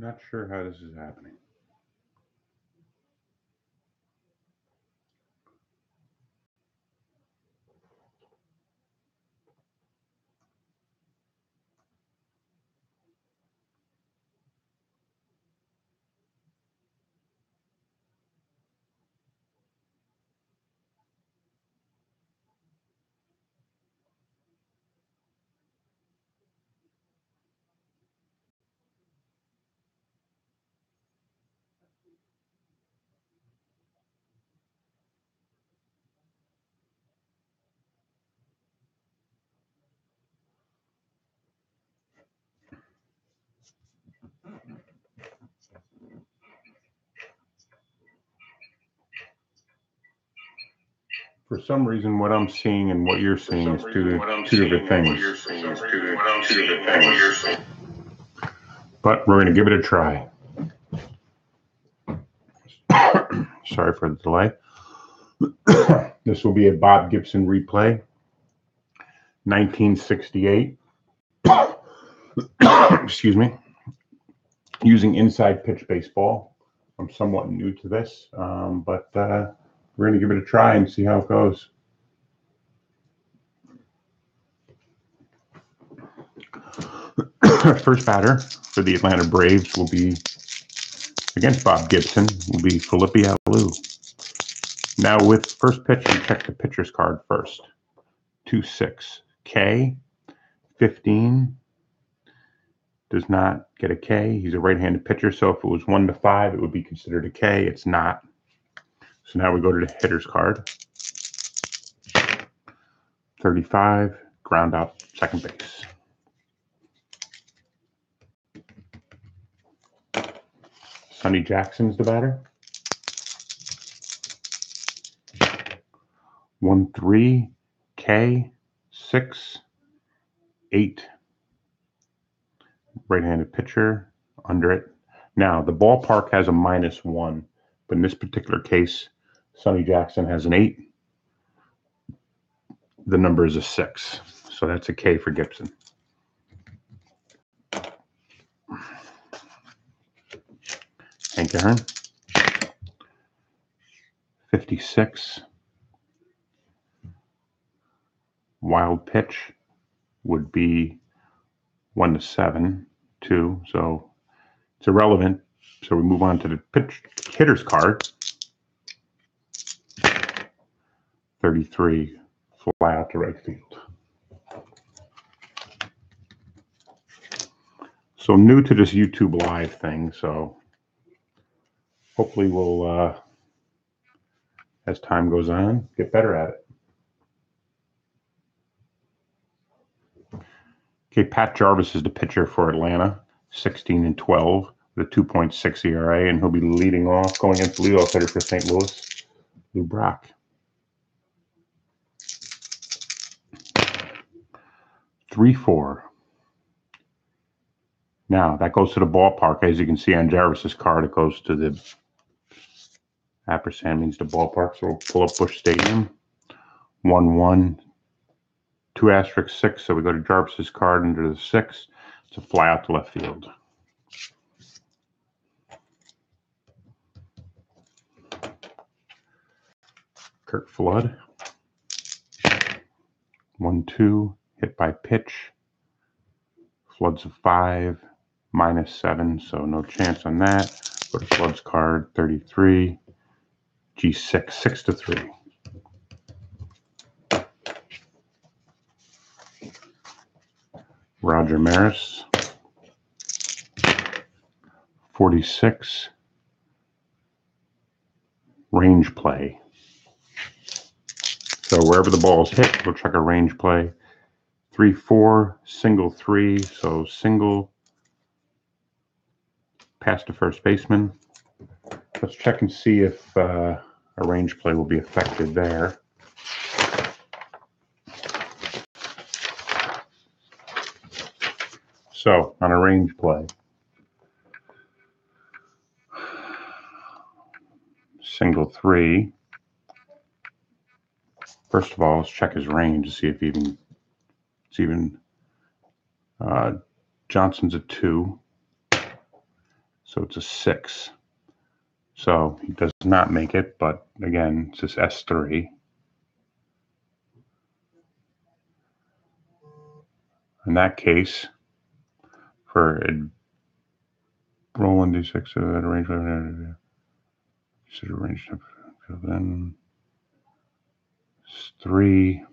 Not sure how this is happening. For some reason, what I'm seeing and what you're seeing is two different things. But we're going to give it a try. Sorry for the delay. This will be a Bob Gibson replay, 1968. Excuse me. Using inside pitch baseball. I'm somewhat new to this, but we're going to give it a try and see how it goes. First batter for the Atlanta Braves will be against Bob Gibson, will be Felipe Alou. Now with first pitch, we check the pitcher's card first. 2-6. K. 15. Does not get a K. He's a right-handed pitcher, so if it was 1-5, it would be considered a K. It's not. So now we go to the hitter's card. 35, ground out, second base. Sonny Jackson's the batter. 1-3, K, 6, 8. Right-handed pitcher, under it. Now, the ballpark has a -1, but in this particular case, Sonny Jackson has an 8. The number is a 6, so that's a K for Gibson. Hank Aaron, 56. Wild pitch would be 1-7, 2, so it's irrelevant. So we move on to the hitter's card. 33, fly out to right field. So I'm new to this YouTube Live thing, so hopefully we'll, as time goes on, get better at it. Okay, Pat Jarvis is the pitcher for Atlanta, 16-12 with a 2.6 ERA, and he'll be leading off, going against the leadoff hitter for St. Louis, Lou Brock. 3-4. Now, that goes to the ballpark. As you can see on Jarvis's card, it goes to the ampersand means the ballpark. So we'll pull up Busch Stadium. 1-1. 2*6. So we go to Jarvis's card under the 6. It's a fly out to left field. Kurt Flood. 1-2. Hit by pitch. Flood's a 5. -7, so no chance on that. Go to Flood's card, 33. G6, 6-3. Roger Maris, 46. Range play. So wherever the ball is hit, we'll check a range play. 3-4, single 3, so single past the first baseman. Let's check and see if a range play will be affected there. So on a range play, single 3. First of all, let's check his range to see if it's even Johnson's a 2. So it's a 6. So he does not make it, but again, it's just S3. In that case, for a roll 1d6 at a range, then it's 3.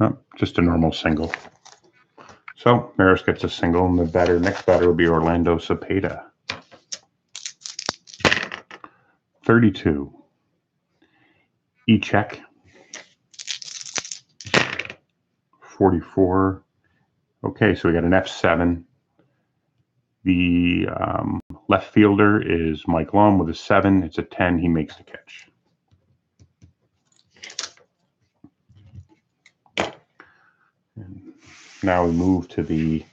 Oh, just a normal single. So Maris gets a single, and the next batter will be Orlando Cepeda. 32. E-check. 44. Okay, so we got an F7. The left fielder is Mike Lum with a 7. It's a 10. He makes the catch. And now we move to the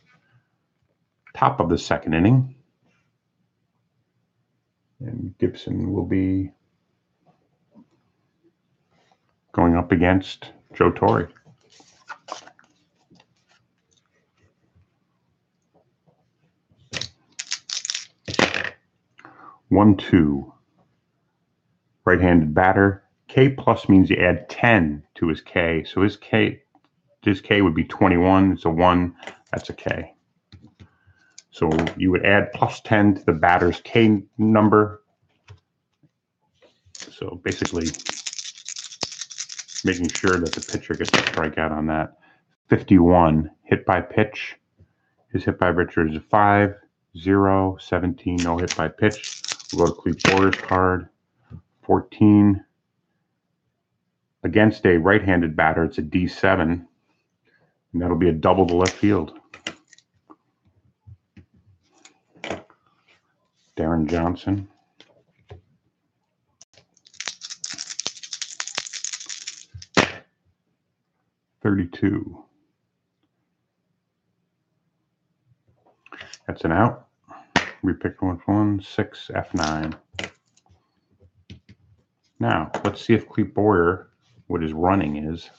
top of the second inning. And Gibson will be going up against Joe Torre. One, 2. Right-handed batter. K plus means you add 10 to his K. So his K would be 21. It's a 1. That's a K. So you would add plus 10 to the batter's K number. So basically making sure that the pitcher gets a strikeout on that. 51, hit by pitch. His hit by pitcher is a 5, 0, 17, no hit by pitch. We'll go to Cleve Boyer's card. 14. Against a right-handed batter, it's a D7. And that'll be a double to left field. Darren Johnson. 32. That's an out. Repick one for 1. 6, F9. Now, let's see if Cleve Boyer, what his running is.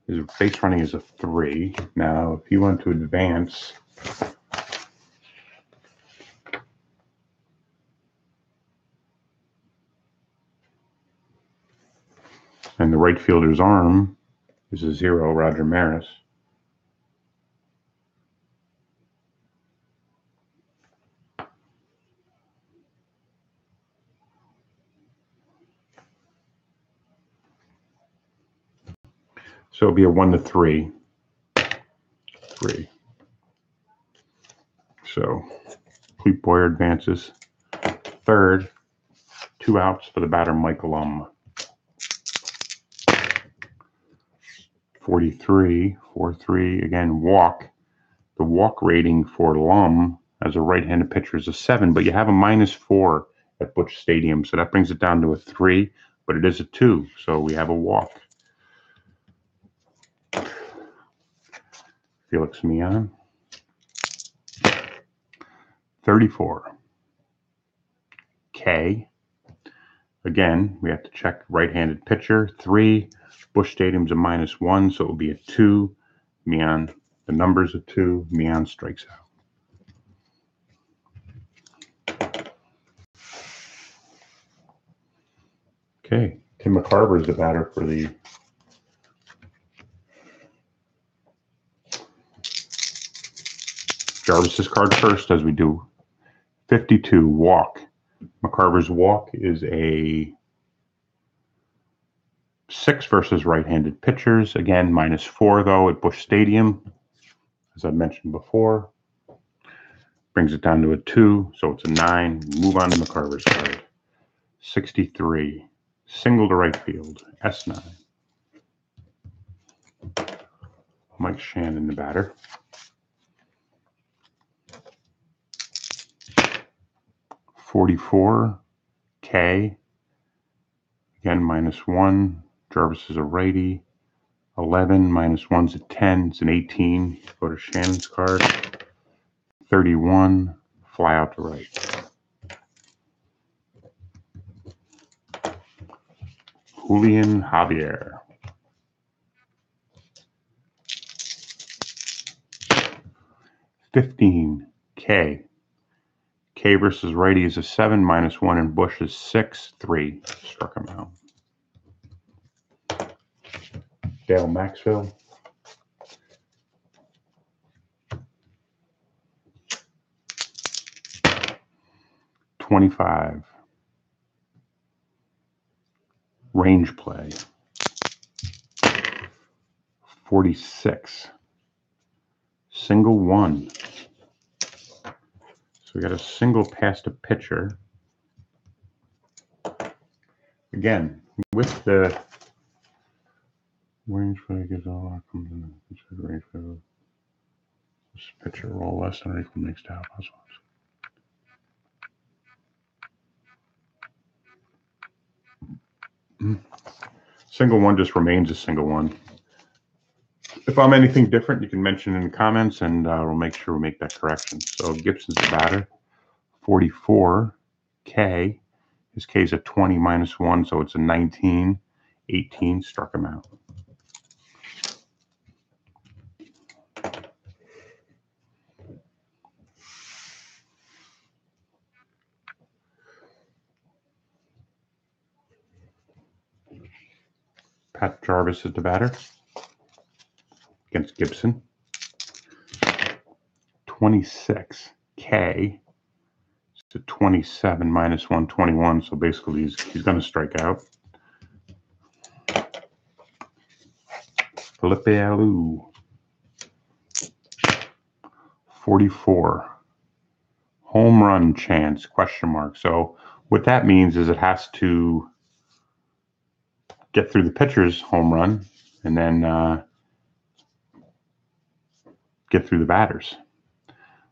His base running is a 3. Now, if you want to advance, and the right fielder's arm is a 0, Roger Maris. So it'll be a 1 to 3. 3. So Cleve Boyer advances. Third, 2 outs for the batter, Michael Lum. 43, 4-3, again, walk. The walk rating for Lum as a right-handed pitcher is a 7, but you have a -4 at Busch Stadium, so that brings it down to a 3, but it is a 2, so we have a walk. Felix Mian. 34. K. Again, we have to check right-handed pitcher. 3. Busch Stadium's a -1, so it will be a 2. Mian, the number's a 2. Mian strikes out. Okay, Tim McCarver is the batter for the Jarvis's card first, as we do. 52, walk. McCarver's walk is a 6 versus right-handed pitchers. Again, -4 though at Busch Stadium, as I mentioned before. Brings it down to a 2, so it's a 9. Move on to McCarver's card. 63, single to right field, S9. Mike Shannon, the batter. 44, K. Again, -1. Jarvis is a righty. 11, -1's a 10. It's an 18. Go to Shannon's card. 31, fly out to right. Julian Javier. 15, K. K versus righty is a 7, -1, and Bush is 6, 3. Struck him out. Dale Maxfield. $25. Range play. 46. Single 1. So we got a single past a pitcher. Again, with the range play gives all outcomes in the range play. This pitcher roll less than or equal makes to half. Single 1 just remains a single 1. If I'm anything different, you can mention in the comments, and we'll make sure we make that correction. So Gibson's the batter. 44, K. His K is a 20 -1, so it's a 19. 18, struck him out. Pat Jarvis is the batter against Gibson. 26, K. It's a 27 -1, 21. So basically, he's going to strike out. Felipe Alou. 44. Home run chance, question mark. So what that means is it has to get through the pitcher's home run and then get through the batter's.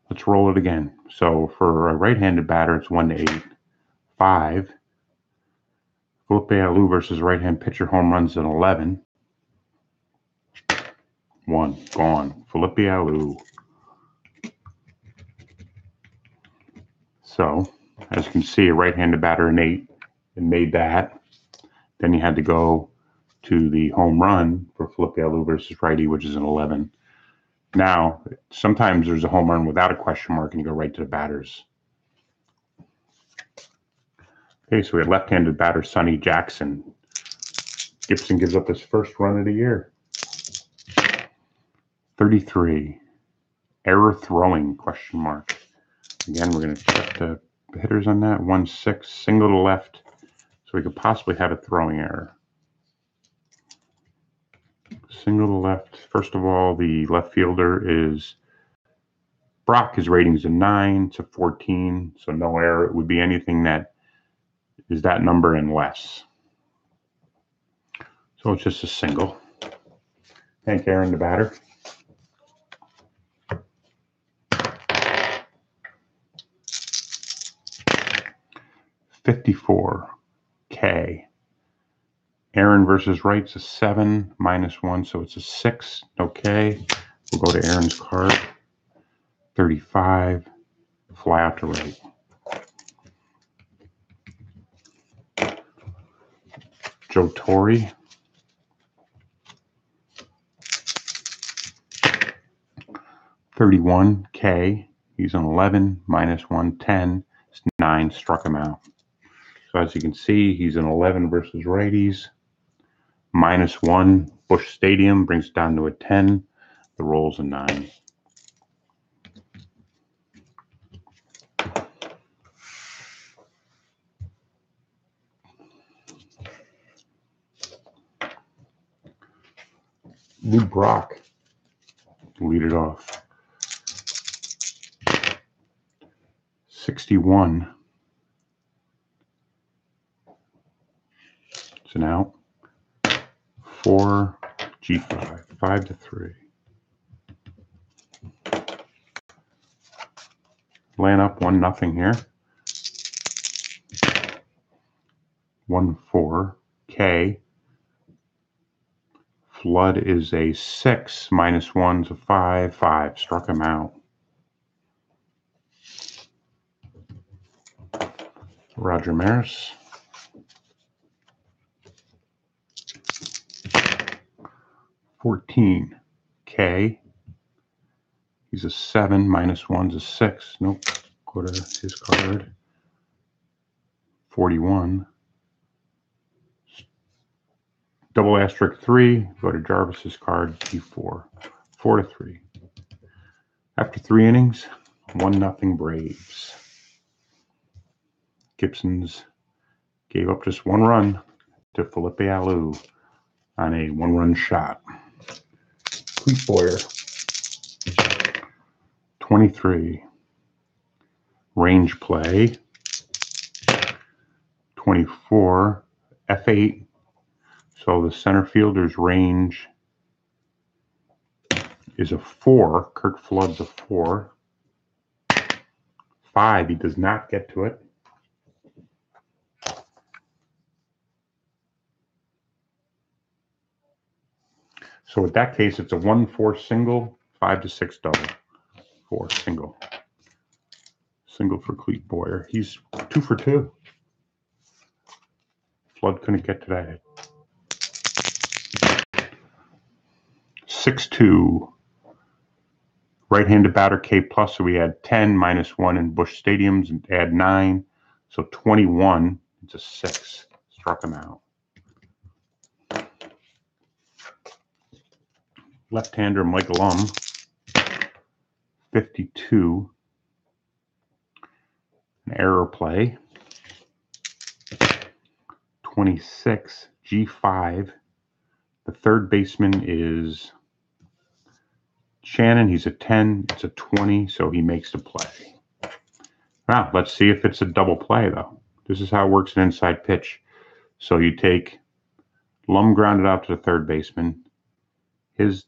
Let's roll it again. So for a right-handed batter, it's 1 to 8. 5. Felipe Alou versus right-hand pitcher home runs at 11. 1. Gone. Felipe Alou. So, as you can see, a right-handed batter in 8 and made that. Then you had to go to the home run for Felipe Alou versus righty, which is an 11. Now, sometimes there's a home run without a question mark and you go right to the batters. Okay, so we had left-handed batter Sonny Jackson. Gibson gives up his first run of the year. 33. Error throwing, question mark. Again, we're going to check the hitters on that. 1-6, single to left. So we could possibly have a throwing error. Single to left. First of all, the left fielder is Brock. His rating is a 9 to 14, so no error. It would be anything that is that number and less. So it's just a single. Hank Aaron, the batter. $54, K. Aaron versus right's a 7 -1, so it's a 6. Okay, we'll go to Aaron's card. 35, fly out to right. Joe Torre. $31, K. He's an 11 -1, 10. It's 9, struck him out. So as you can see, he's an 11 versus righties. -1, Busch Stadium brings it down to a 10. The roll's a 9. Lou Brock lead it off. 61. It's an out. 4, G5, 5 to 3. Laying up 1-0 here. 1-4, K. Flood is a 6 -1 to 5, 5. Struck him out. Roger Maris. 14, K. He's a 7, -1's a 6. Nope. Go to his card. 41. Double asterisk 3. Go to Jarvis's card. G4. 4-3. After 3 innings, 1-0 Braves. Gibson's gave up just 1 run to Felipe Alou on a 1-run shot. Clete Boyer. 23. Range play. 24. F8. So the center fielder's range is a 4. Kirk Flood's a 4. 5. He does not get to it. So in that case, it's a 1-4 single, 5-6 double. 4 single. Single for Clete Boyer. He's 2 for 2. Flood couldn't get to that. 6-2. Right-handed batter K+, so we had 10 -1 in Busch Stadiums and add 9. So 21. It's a 6. Struck him out. Left-hander Mike Lum. 52. An error play. 26. G5. The third baseman is Shannon. He's a 10. It's a 20, so he makes the play. Now, let's see if it's a double play, though. This is how it works in inside pitch. So you take Lum grounded out to the third baseman. His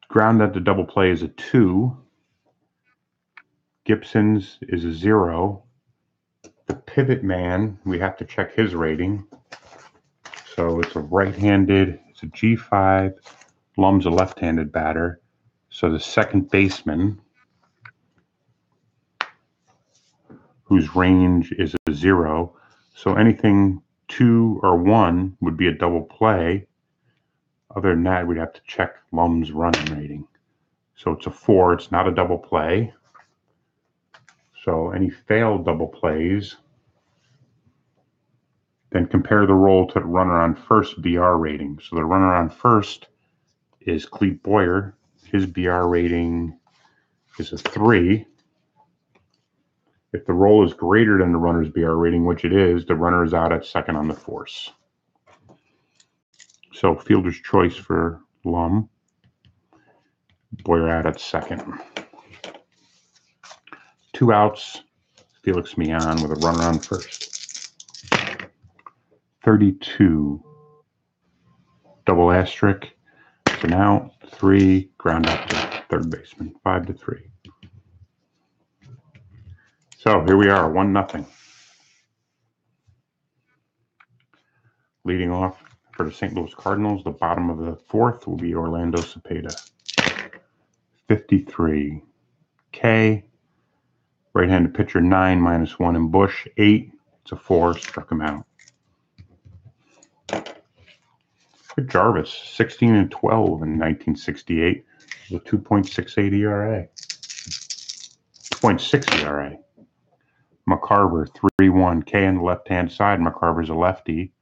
ground out to double play is a 2. Gibson's is a 0. The pivot man, we have to check his rating. So it's a right-handed, it's a G5. Lum's a left-handed batter. So the second baseman, whose range is a 0. So anything 2 or 1 would be a double play. Other than that, we'd have to check Lum's running rating. So it's a 4. It's not a double play. So any failed double plays, then compare the roll to the runner on first BR rating. So the runner on first is Clete Boyer. His BR rating is a 3. If the roll is greater than the runner's BR rating, which it is, the runner is out at second on the force. So fielder's choice for Lum. Boyer out at second. 2 outs. Felix Millan with a runner on first. 32. Double asterisk. It's an out. 3. Ground out to third baseman. 5-3. So here we are, 1-0. Leading off for the St. Louis Cardinals, the bottom of the 4th will be Orlando Cepeda. 53. K. Right-handed pitcher 9 -1 in Busch. 8. It's a 4. Struck him out. Good Jarvis, 16-12 in 1968 with a 2.68 ERA. 2.6 ERA. McCarver 3-1. K on the left-hand side. McCarver's a lefty.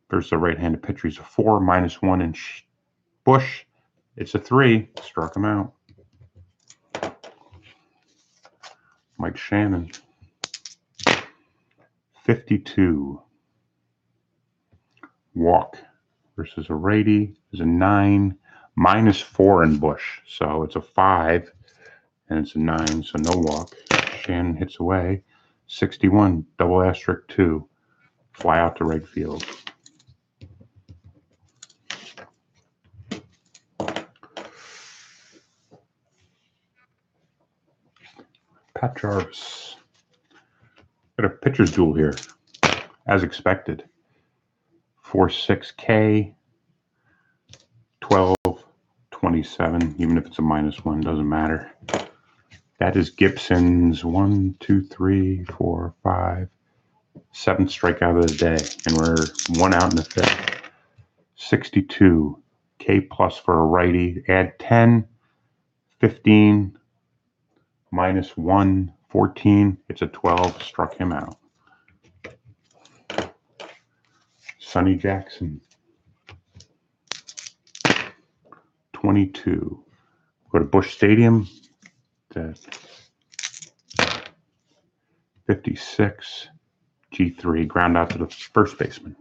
There's the right-handed pitcher. He's a 4 -1 in Busch. It's a 3. Struck him out. Mike Shannon. 52. Walk versus a righty is a 9. -4 in Busch. So it's a 5 and it's a 9. So no walk. Shannon hits away. 61. Double asterisk 2. Fly out to right field. Pat Jarvis. Got a pitcher's duel here, as expected. 4-6 K, 12-27, even if it's a -1, doesn't matter. That is Gibson's 1, 2, 3, 4, 5, 7th strikeout of the day, and we're 1 out in the 5th. 62 K+ for a righty. Add 10. 15 minus 1, 14. It's a 12. Struck him out. Sonny Jackson, 22. Go to Busch Stadium. 56. G3. Ground out to the first baseman.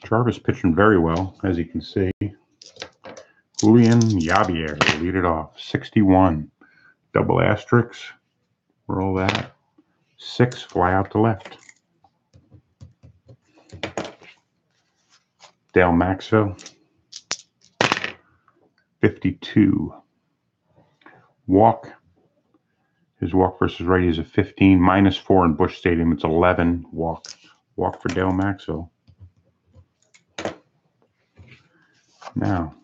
Jarvis pitching very well, as you can see. Julian Javier will lead it off. 61. Double asterisks. Roll that. 6. Fly out to left. Dale Maxwell. 52. Walk. His walk versus righty is a 15. Minus 4 in Busch Stadium. It's 11. Walk. Walk for Dale Maxwell. Now,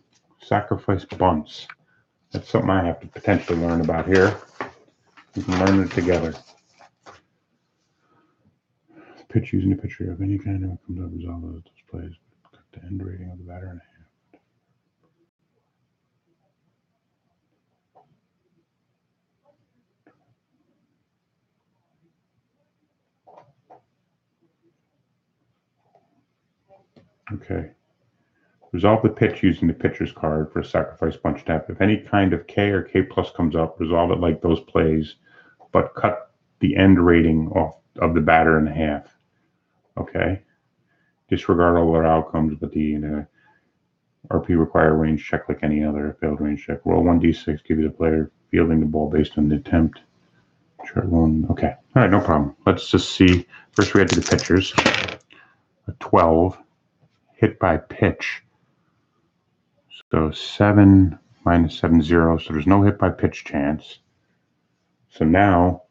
sacrifice bunts. That's something I have to potentially learn about here. We can learn it together. Pitch using a pitcher of any kind that comes up resolve those plays. Cut the end rating of the batter in half. Okay. Resolve the pitch using the pitcher's card for a sacrifice bunch tap. If any kind of K or K plus comes up, resolve it like those plays, but cut the end rating off of the batter in half. Okay. Disregard all other outcomes, but the RP require range check like any other failed range check. Roll 1d6, give you the player fielding the ball based on the attempt. Chart 1. Okay. All right, no problem. Let's just see. First, we head to the pitchers. A 12. Hit by pitch. So 7 minus 7, 0. So there's no hit by pitch chance. So now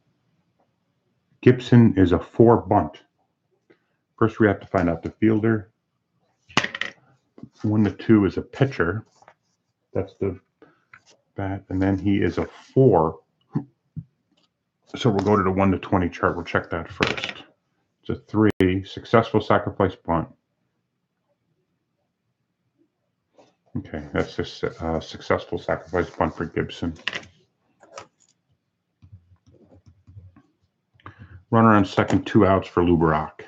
Gibson is a 4 bunt. First, we have to find out the fielder. 1 to 2 is a pitcher. That's the bat. And then he is a 4. So we'll go to the 1 to 20 chart. We'll check that first. It's a 3. Successful sacrifice bunt. Okay, that's just a successful sacrifice bunt for Gibson. Runner on second, 2 outs for Lou Brock.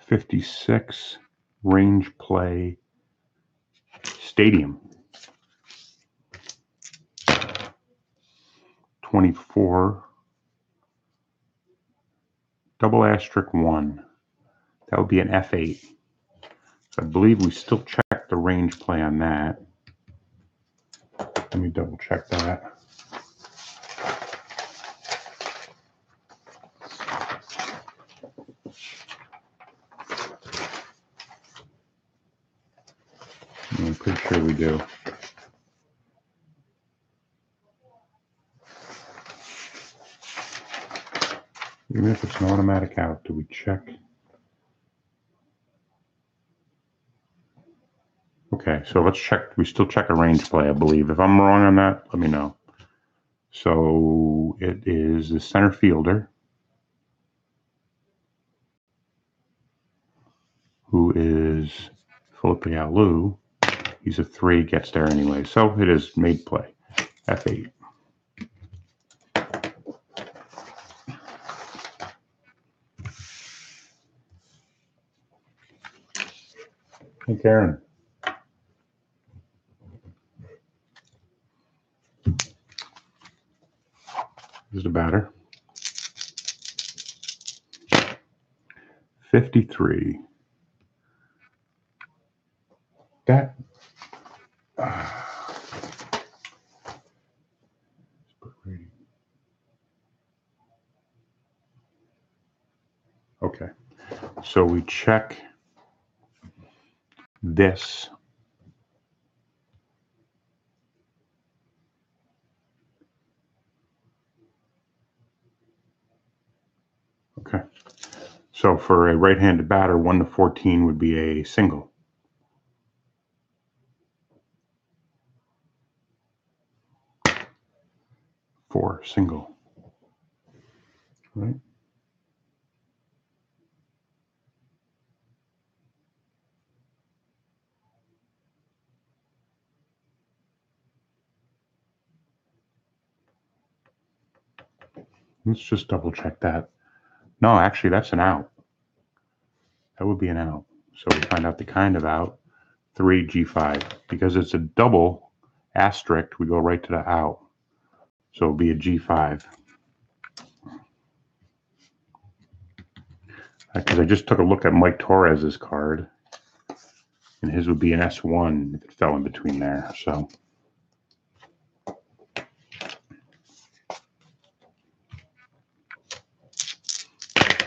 56, range play, stadium. 24, double asterisk 1. That would be an F8. So I believe we still check the range play on that. Let me double check that. I'm pretty sure we do. Even if it's an automatic out, do we check? Okay, so let's check. We still check a range play, I believe. If I'm wrong on that, let me know. So it is the center fielder who is Felipe Alou. He's a 3, gets there anyway. So it is made play. F8. Hey, Karen. Here's the batter. 53. That. Okay. So we check this. Okay. So for a right-handed batter, 1 to 14 would be a single. Four. 4, single. Right? Let's just double check that. No, actually, that's an out. That would be an out. So we find out the kind of out. 3, G5. Because it's a double asterisk, we go right to the out. So it'll be a G5. Because I just took a look at Mike Torres's card, and his would be an S1 if it fell in between there. So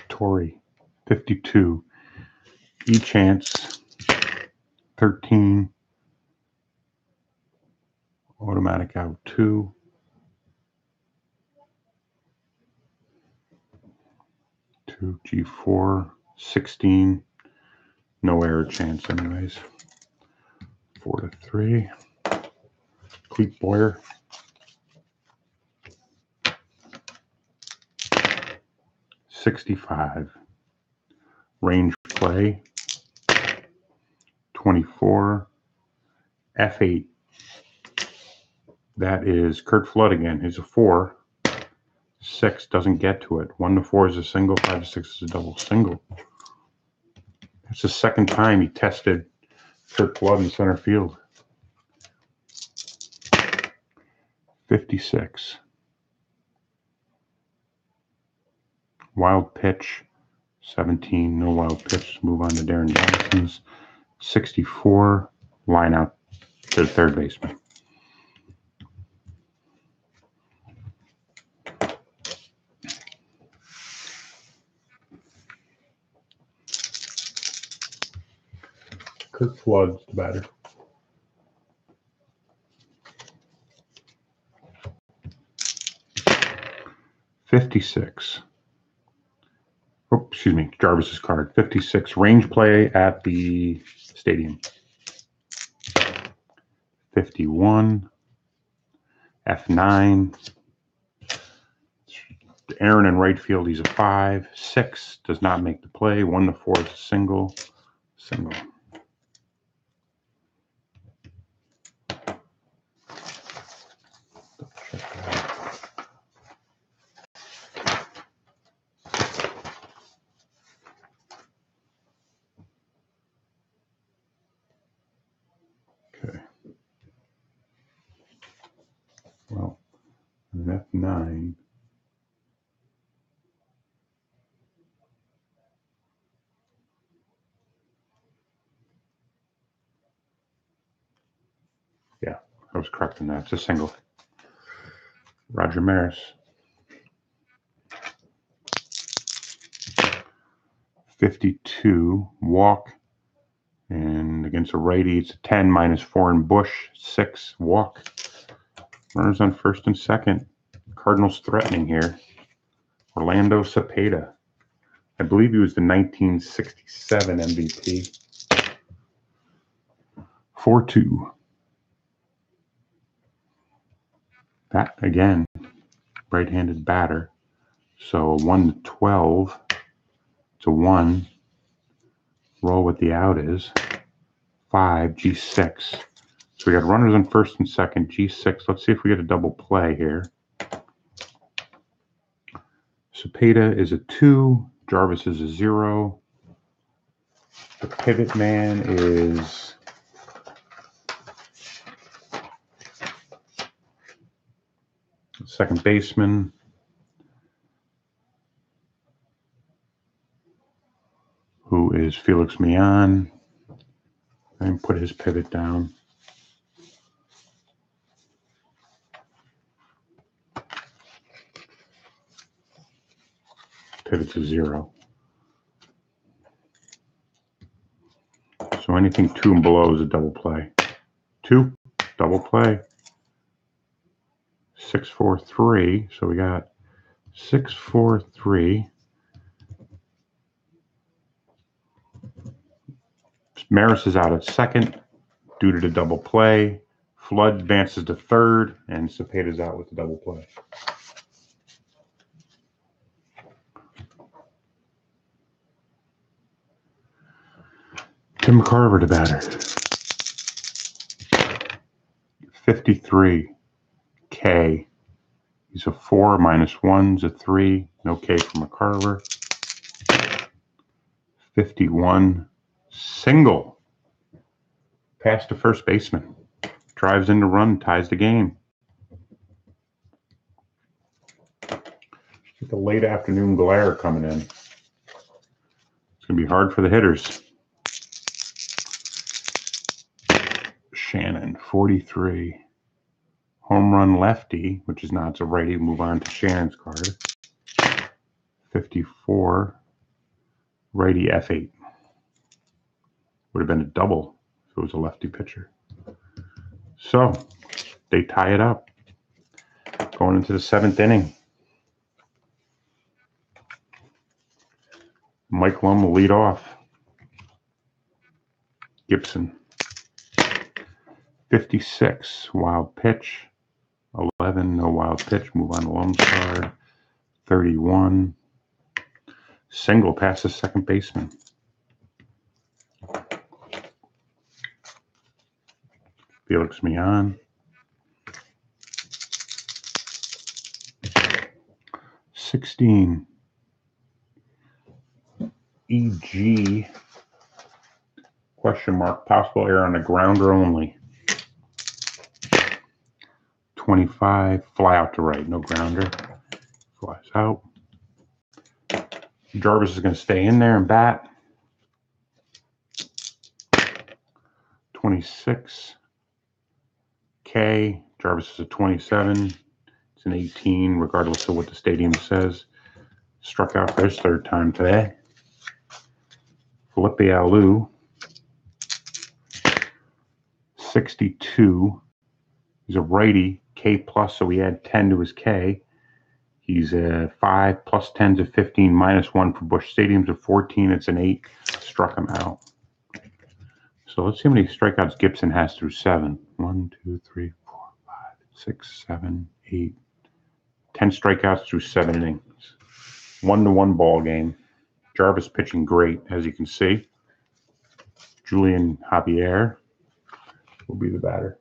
Torrey, 52. E-chance, 13. Automatic out 2. 2, G4, 16. No error chance anyways. 4 to 3. Cleat Boyer. 65. Range play. 24. F8. That is Kurt Flood again. He's a 4. 6 doesn't get to it. 1 to 4 is a single. 5 to 6 is a double single. That's the second time he tested Kurt Flood in center field. 56. Wild pitch. 17. No wild pitch. Move on to Darren Johnson's. 64. Line out to the third baseman. Kurt Flood's the batter. '56. Oh, excuse me, Jarvis's card. 56. Range play at the stadium. 51. F9. Aaron in right field, he's a 5. 6 does not make the play. 1 to 4 is a single. Single. Okay. Well, an F9. Yeah, I was correct in that. It's a single. Roger Maris. 52. Walk. And against a righty, it's a 10 minus 4 in Bush. 6. Walk. Runners on first and second. Cardinals threatening here. Orlando Cepeda. I believe he was the 1967 MVP. 4-2. That, again, right-handed batter. So 1 to 12. It's a 1. Roll what the out is. 5, G6. So we got runners on first and second, G6. Let's see if we get a double play here. Cepeda is a 2. Jarvis is a 0. The pivot man is second baseman. Who is Felix Millan. And put his pivot down. Pivot's a 0. So anything 2 and below is a double play. 2, double play. 6, 4, 3. So we got 6, 4, 3. Maris is out at second due to the double play. Flood advances to third, and Cepeda's out with the double play. Tim Carver to batter. 53. K. He's a 4, -1's a 3. No K from McCarver. 51. Single. Pass to first baseman. Drives in to run, ties the game. Get the late afternoon glare coming in. It's going to be hard for the hitters. Shannon, 43. Home run lefty, which is not, it's a righty. Move on to Shannon's card. 54. Righty F8. Would have been a double if it was a lefty pitcher. So they tie it up. Going into the 7th inning. Mike Lum will lead off. Gibson. 56. Wild pitch. 11. No wild pitch. Move on to Lum's card. 31. Single passes second baseman. Felix Mian. 16. EG. Question mark. Possible error on the grounder only. 25. Fly out to right. No grounder. Flies out. Jarvis is going to stay in there and bat. 26. K. Jarvis is a 27. It's an 18, regardless of what the stadium says. Struck out for his 3rd time today. Felipe Alou. 62. He's a righty. K plus, so we add 10 to his K. He's a 5 plus 10's a 15, -1 for Busch Stadium's a 14. It's an 8. Struck him out. So let's see how many strikeouts Gibson has through 7. 1, 2, 3, 4, 5, 6, 7, 8. 10 strikeouts through 7 innings. 1-1 ball game. Jarvis pitching great, as you can see. Julian Javier will be the batter.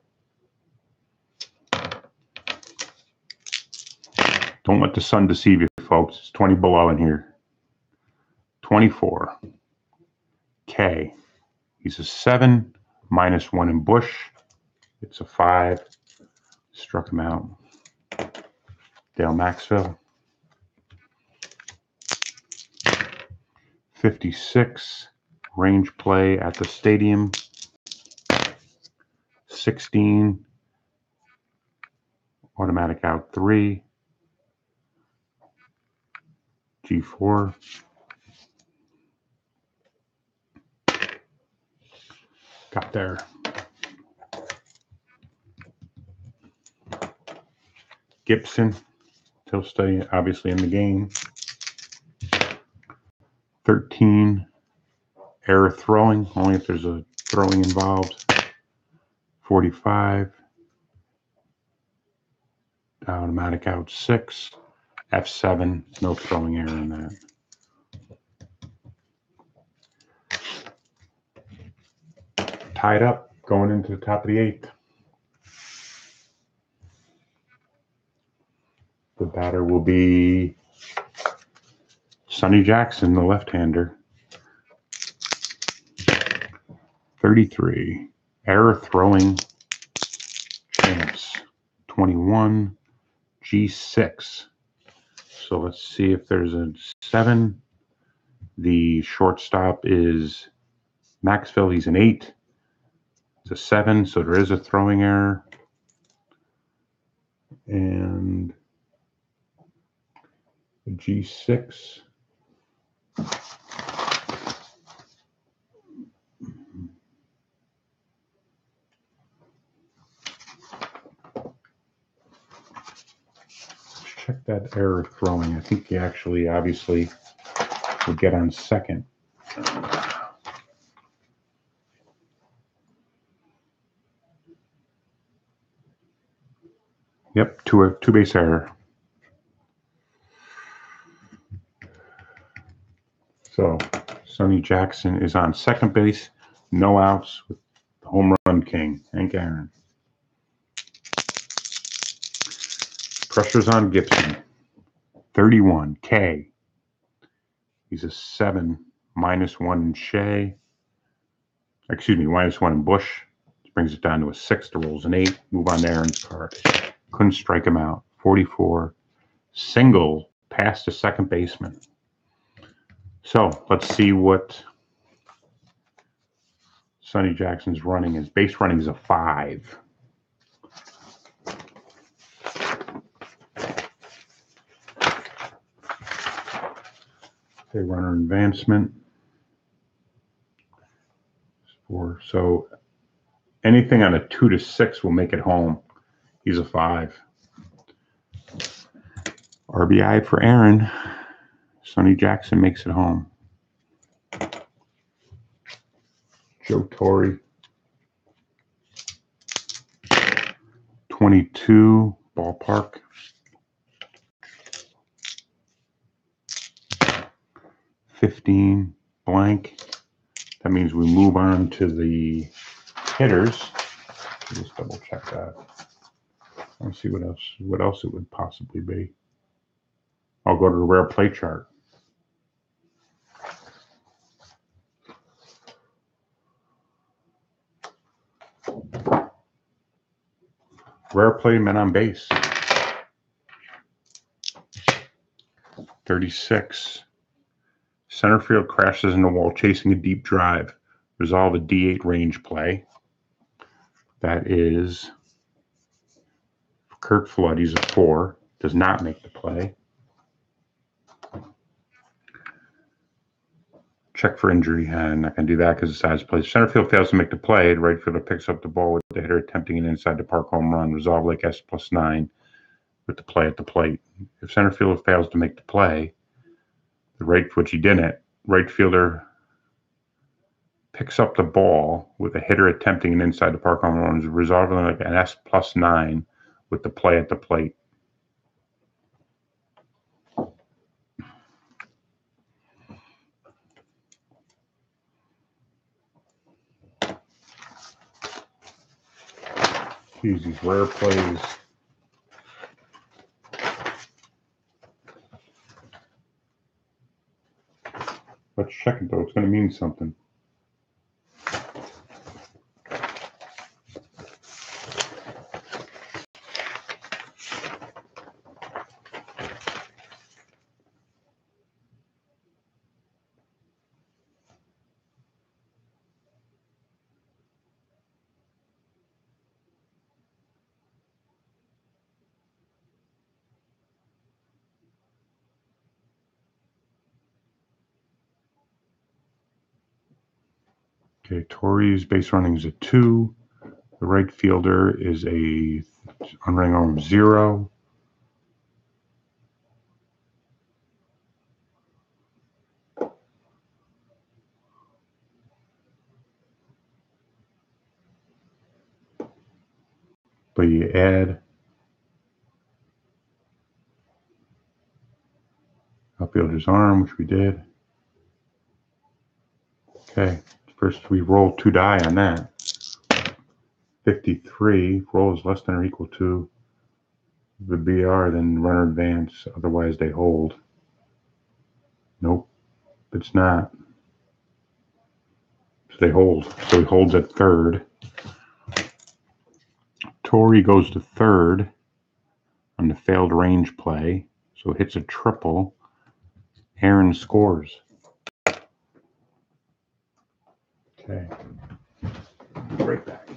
Don't let the sun deceive you, folks. It's 20 below in here. 24. K. He's a 7, -1 in Busch. It's a 5. Struck him out. Dale Maxville. 56. Range play at the stadium. 16. Automatic out 3. G4. Got there. Gibson. He'll stay obviously in the game. 13. Error throwing, only if there's a throwing involved. 45. Automatic out 6. F7. No throwing error in that. Tied up going into the top of the 8th. The batter will be Sonny Jackson, the left-hander. 33. Error throwing chance. 21. G6. So let's see if there's a 7. The shortstop is Maxville. He's an 8. It's a 7, so there is a throwing error. And a G6. Check that error throwing. I think he actually obviously would get on second. Yep, two base error. So Sonny Jackson is on second base. No outs with the home run king, Hank Aaron. Pressure's on Gibson. 31, K. He's a 7, -1 in Shea. Excuse me, -1 in Bush. This brings it down to a 6. The roll's an 8. Move on to Aaron's card. Couldn't strike him out. 44. Single past the second baseman. So let's see what Sonny Jackson's running is. Base running is a 5. Okay, runner advancement. 4. So anything on a 2 to 6 will make it home. He's a 5. RBI for Aaron. Sonny Jackson makes it home. Joe Torre. 22, ballpark. 15, blank. That means we move on to the hitters. Just double check that. Let's see what else it would possibly be. I'll go to the rare play chart. Rare play, men on base. 36. Center field crashes in the wall, chasing a deep drive. Resolve a D8 range play. That is Kurt Flood. He's a 4. Does not make the play. Check for injury. I'm not going to do that because the size play. Center field fails to make the play. The right fielder picks up the ball with the hitter attempting an inside the park home run. Resolve like S+9 with the play at the plate. If center fielder fails to make the play, which he didn't, right fielder picks up the ball with a hitter attempting an inside the park home run. Resolving like an S+9 with the play at the plate. Geez, these rare plays. Let's check it though. It's going to mean something. Okay, Torre's base running is a 2. The right fielder is a unranked arm 0. But you add outfielder's arm, which we did. Okay, first we roll 2 die on that. 53, roll is less than or equal to the BR, then runner advance, otherwise they hold. Nope, it's not. So they hold. So he holds at third. Torre goes to third on the failed range play, so it hits a triple. Aaron scores. Okay, be right back.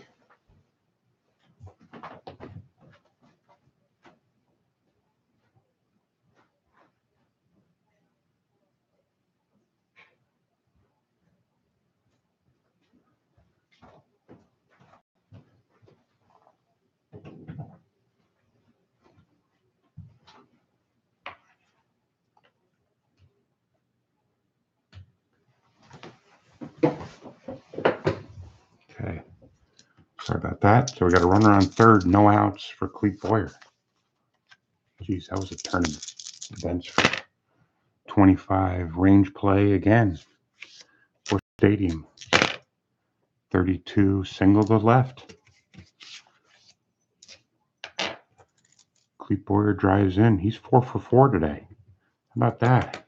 Okay, sorry about that. So we got a runner on third, no outs for Clete Boyer. Geez, that was a turn of events for 25 range play again. Busch Stadium. 32, single to left. Clete Boyer drives in. He's 4 for 4 today. How about that?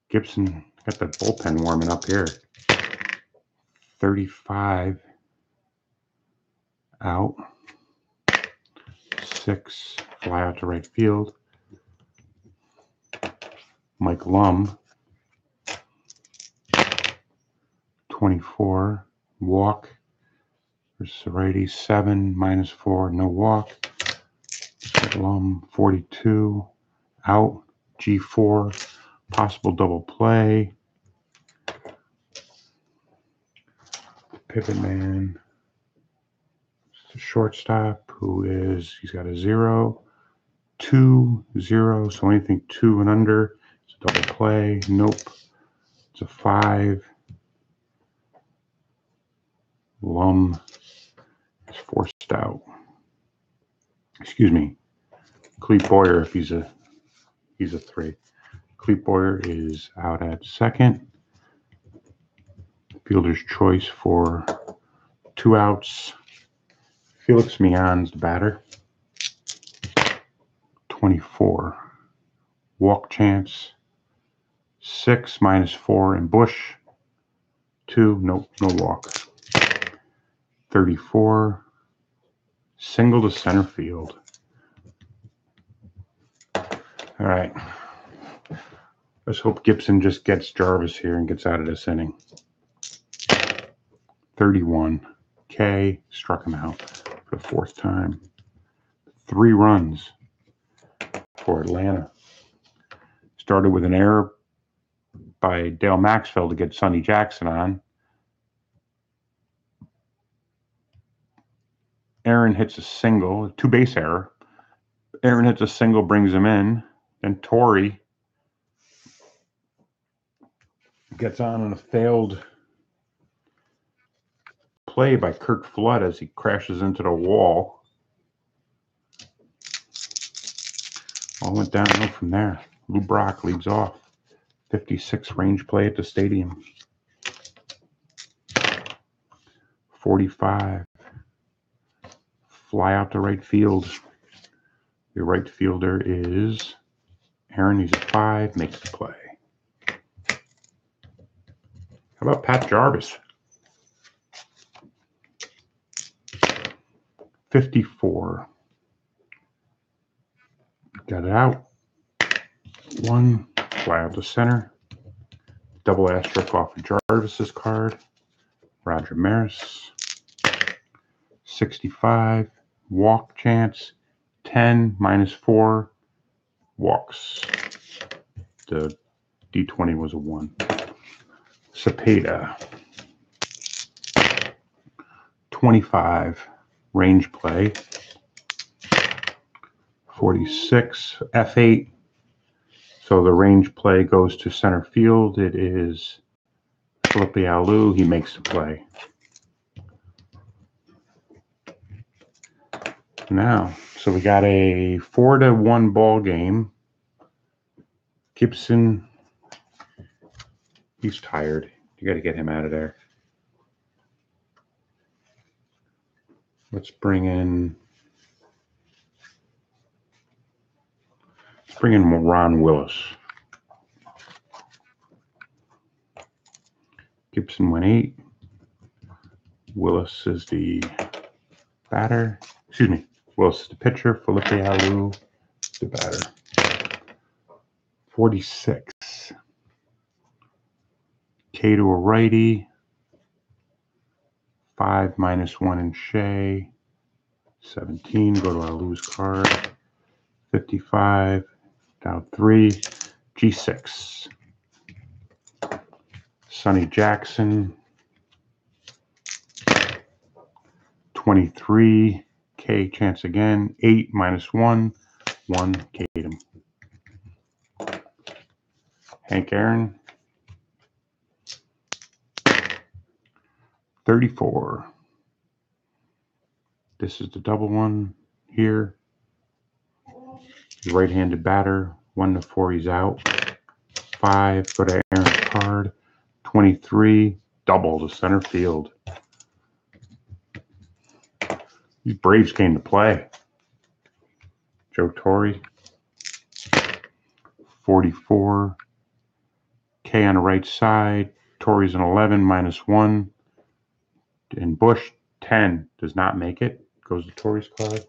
Gibson got the bullpen warming up here. 35 out. 6 fly out to right field. Mike Lum. 24 walk. Versus the righty. 7 -4 no walk. Mike Lum 42 out. G4 possible double play. Pivot man. The shortstop, who is, he's got a 0, 2, 0, so anything 2 and under, it's a double play. Nope. It's a 5. Lum is forced out. Excuse me. Clete Boyer, if he's a 3. Clete Boyer is out at second. Fielder's choice for 2 outs. Felix Mian's the batter. 24. Walk chance. 6 -4 in Bush. 2, nope, no walk. 34. Single to center field. All right. Let's hope Gibson just gets Jarvis here and gets out of this inning. 31. K struck him out for the 4th time. 3 runs for Atlanta. Started with an error by Dale Maxfield to get Sonny Jackson on. Aaron hits a single, 2-base error. Aaron hits a single, brings him in. Then Torrey gets on a failed play by Kirk Flood as he crashes into the wall. All went downhill from there. Lou Brock leads off. 56 range play at the stadium. 45. Fly out to right field. Your right fielder is Aaron. He's at 5. Makes the play. How about Pat Jarvis? 54. Got it out. 1. Fly out to center. Double asterisk off of Jarvis's card. Roger Maris. 65. Walk chance. 10 -4 walks. The D20 was a 1. Cepeda. 25. Range play. 46. F8. So the range play goes to center field. It is Felipe Alou. He makes the play. Now, so we got a 4-1 ball game. Gibson, he's tired. You got to get him out of there. Let's bring in Ron Willis. Gibson went 8. Willis is the batter. Excuse me. Willis is the pitcher. Felipe Alou, the batter. 46. K to a righty. 5 -1 in Shea. 17. Go to Alou's card. 55. Down 3. G6. Sonny Jackson. 23. K chance again. 8 -1. 1. K'd him. Hank Aaron. 34. This is the double one here. Right-handed batter. 1-4, he's out. 5. Go to Aaron's card. 23, double to center field. These Braves came to play. Joe Torre, 44. K on the right side. Torre's an 11, -1. And Bush, 10, does not make it. Goes to Torre's card.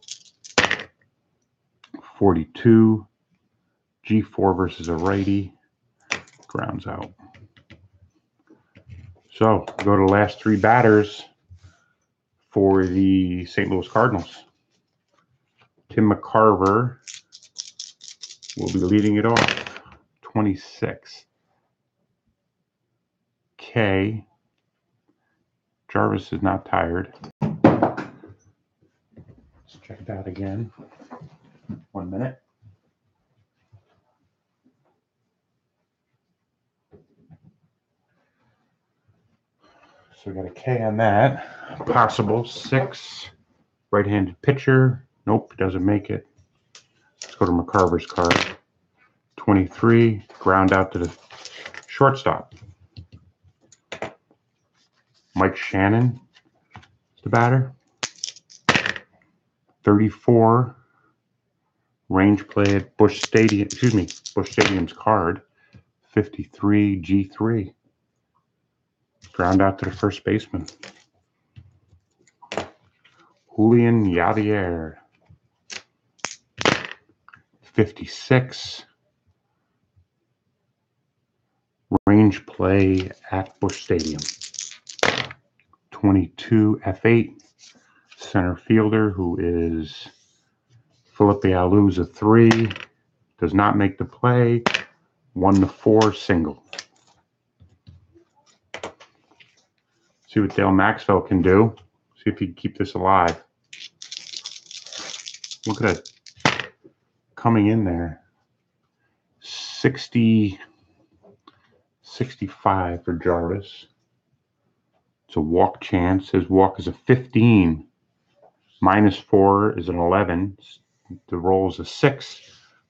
42. G4 versus a righty. Grounds out. So, go to the last three batters for the St. Louis Cardinals. Tim McCarver will be leading it off. 26. K. Jarvis is not tired. Let's check it out again. 1 minute. So we got a K on that. Possible 6. Right-handed pitcher. Nope, doesn't make it. Let's go to McCarver's card. 23. Ground out to the shortstop. Mike Shannon is the batter. 34. Range play at Busch Stadium's card. 53. G3. Ground out to the first baseman. Julian Yadier. 56. Range play at Busch Stadium. 22. F8. Center fielder, who is Felipe Alu's a 3. Does not make the play. 1-4 single. See what Dale Maxwell can do. See if he can keep this alive. Look at it coming in there. 60, 65 for Jarvis. It's a walk chance. His walk is a 15. -4 is an 11. The roll is a 6.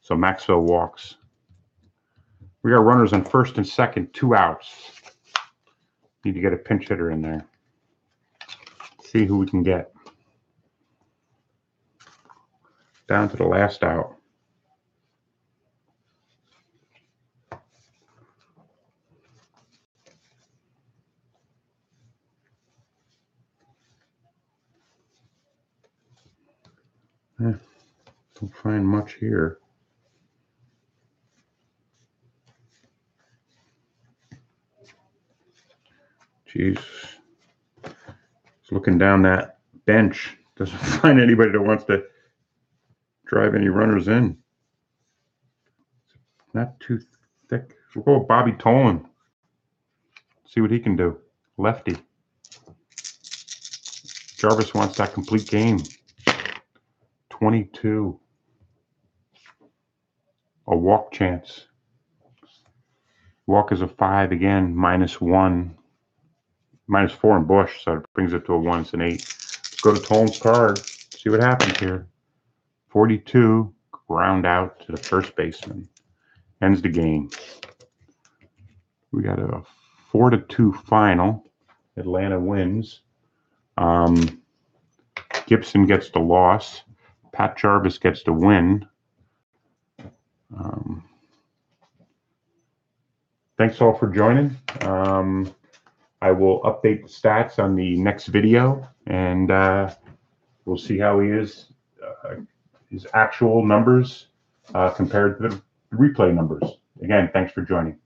So Maxwell walks. We got runners on first and second, 2 outs. Need to get a pinch hitter in there. See who we can get. Down to the last out. Don't find much here. Jeez. He's looking down that bench. Doesn't find anybody that wants to drive any runners in. Not too thick. We'll go with Bobby Tolan. See what he can do. Lefty. Jarvis wants that complete game. 22. A walk chance. Walk is a 5 again, -1. -4 in Busch, so it brings it to a 1. It's an 8. Let's go to Tolan's card. See what happens here. 42. Ground out to the first baseman. Ends the game. We got a 4-2 final. Atlanta wins. Gibson gets the loss. Pat Jarvis gets the win. Thanks all for joining. I will update the stats on the next video, and we'll see how he is, his actual numbers compared to the replay numbers. Again, thanks for joining.